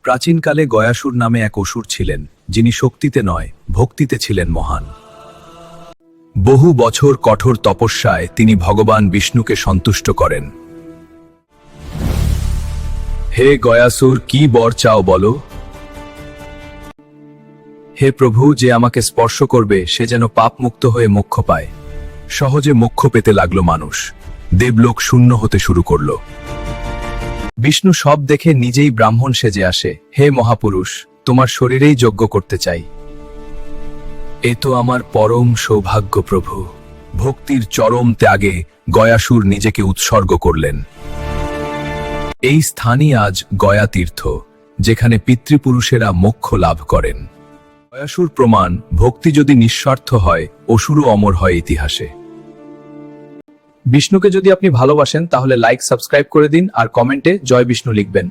প্রাচীনকালে গয়াসুর নামে এক অসুর ছিলেন, যিনি শক্তিতে নয়, ভক্তিতে ছিলেন মহান। বহু বছর কঠোর তপস্যায় তিনি ভগবান বিষ্ণুকে সন্তুষ্ট করেন। হে গয়াসুর, কি বর চাও বলো? হে প্রভু, যে আমাকে স্পর্শ করবে সে যেন পাপ মুক্ত হয়ে মোক্ষ পায়। সহজে মোক্ষ পেতে লাগলো মানুষ। দেবলোক শূন্য হতে শুরু করল। বিষ্ণু সব দেখে নিজেই ব্রাহ্মণ সেজে আসে। হে মহাপুরুষ, তোমার শরীরেই যজ্ঞ করতে চাই। এ তো আমার পরম সৌভাগ্য প্রভু। ভক্তির চরম ত্যাগে গয়াসুর নিজেকে উৎসর্গ করলেন। এই স্থানই আজ গয়া তীর্থ, যেখানে পিতৃপুরুষেরা মোক্ষ লাভ করেন। গয়াসুর প্রমাণ, ভক্তি যদি নিঃস্বার্থ হয়, অসুরও অমর হয় ইতিহাসে। বিষ্ণুকে যদি আপনি ভালোবাসেন তাহলে লাইক, সাবস্ক্রাইব করে দিন আর কমেন্টে জয় বিষ্ণু লিখবেন।